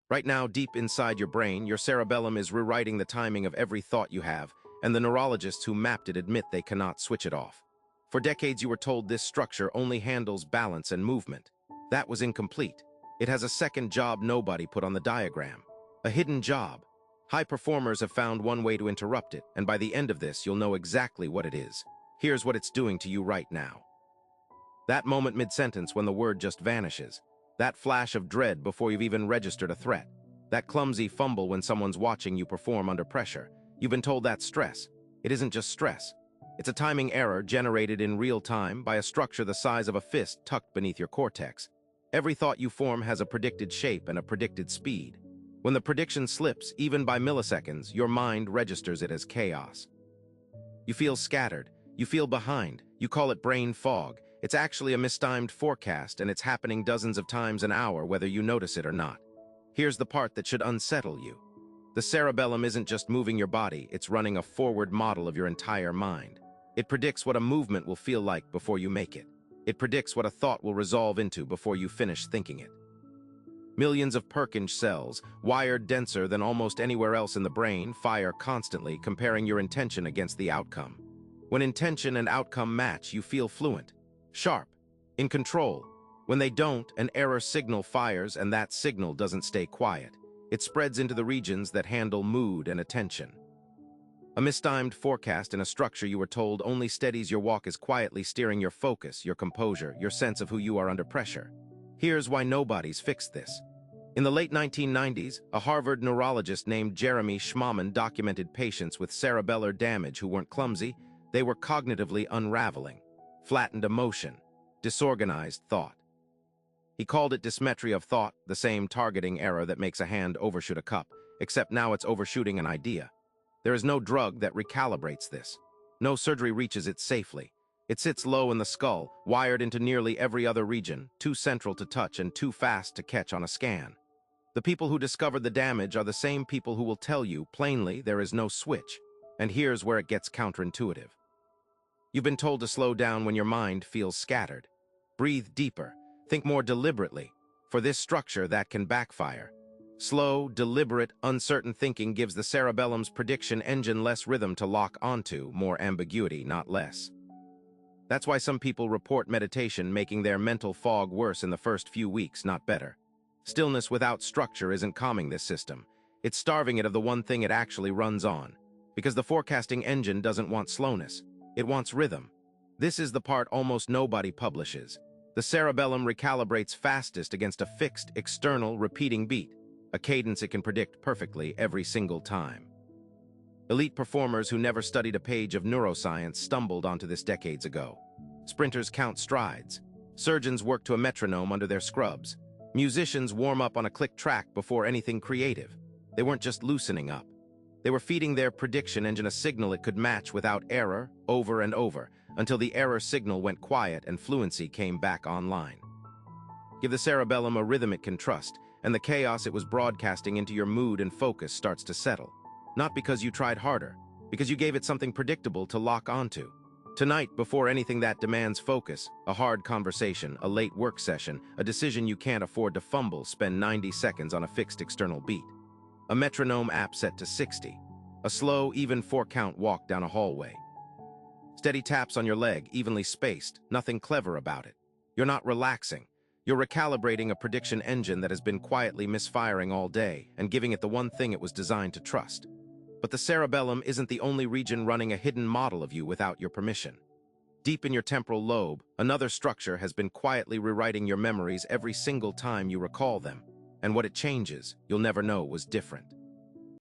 Right now, deep inside your brain, your cerebellum is rewriting the timing of every thought you have, and the neurologists who mapped it admit they cannot switch it off. For decades, you were told this structure only handles balance and movement. That was incomplete. It has a second job nobody put on the diagram. A hidden job. High performers have found one way to interrupt it, and by the end of this, you'll know exactly what it is. Here's what it's doing to you right now. That moment mid-sentence when the word just vanishes. That flash of dread before you've even registered a threat. That clumsy fumble when someone's watching you perform under pressure. You've been told that's stress. It isn't just stress. It's a timing error generated in real time by a structure the size of a fist tucked beneath your cortex. Every thought you form has a predicted shape and a predicted speed. When the prediction slips, even by milliseconds, your mind registers it as chaos. You feel scattered. You feel behind. You call it brain fog. It's actually a mistimed forecast, and it's happening dozens of times an hour whether you notice it or not. Here's the part that should unsettle you. The cerebellum isn't just moving your body, it's running a forward model of your entire mind. It predicts what a movement will feel like before you make it. It predicts what a thought will resolve into before you finish thinking it. Millions of Purkinje cells, wired denser than almost anywhere else in the brain, fire constantly, comparing your intention against the outcome. When intention and outcome match, you feel fluent, sharp, in control. When they don't, an error signal fires, and that signal doesn't stay quiet. It spreads into the regions that handle mood and attention. A mistimed forecast in a structure you were told only steadies your walk is quietly steering your focus, your composure, your sense of who you are under pressure. Here's why nobody's fixed this. In the late 1990s, a Harvard neurologist named Jeremy Schmahmann documented patients with cerebellar damage who weren't clumsy, they were cognitively unraveling. Flattened emotion, disorganized thought. He called it dysmetry of thought, the same targeting error that makes a hand overshoot a cup, except now it's overshooting an idea. There is no drug that recalibrates this. No surgery reaches it safely. It sits low in the skull, wired into nearly every other region, too central to touch and too fast to catch on a scan. The people who discovered the damage are the same people who will tell you, plainly, there is no switch. And here's where it gets counterintuitive. You've been told to slow down when your mind feels scattered. Breathe deeper. Think more deliberately. For this structure, that can backfire. Slow, deliberate, uncertain thinking gives the cerebellum's prediction engine less rhythm to lock onto, more ambiguity, not less. That's why some people report meditation making their mental fog worse in the first few weeks, not better. Stillness without structure isn't calming this system. It's starving it of the one thing it actually runs on. Because the forecasting engine doesn't want slowness. It wants rhythm. This is the part almost nobody publishes. The cerebellum recalibrates fastest against a fixed, external, repeating beat, a cadence it can predict perfectly every single time. Elite performers who never studied a page of neuroscience stumbled onto this decades ago. Sprinters count strides. Surgeons work to a metronome under their scrubs. Musicians warm up on a click track before anything creative. They weren't just loosening up. They were feeding their prediction engine a signal it could match without error, over and over, until the error signal went quiet and fluency came back online. Give the cerebellum a rhythm it can trust, and the chaos it was broadcasting into your mood and focus starts to settle. Not because you tried harder, because you gave it something predictable to lock onto. Tonight, before anything that demands focus, a hard conversation, a late work session, a decision you can't afford to fumble, spend 90 seconds on a fixed external beat. A metronome app set to 60. A slow, even 4-count walk down a hallway. Steady taps on your leg, evenly spaced, nothing clever about it. You're not relaxing. You're recalibrating a prediction engine that has been quietly misfiring all day and giving it the one thing it was designed to trust. But the cerebellum isn't the only region running a hidden model of you without your permission. Deep in your temporal lobe, another structure has been quietly rewriting your memories every single time you recall them. And what it changes, you'll never know was different.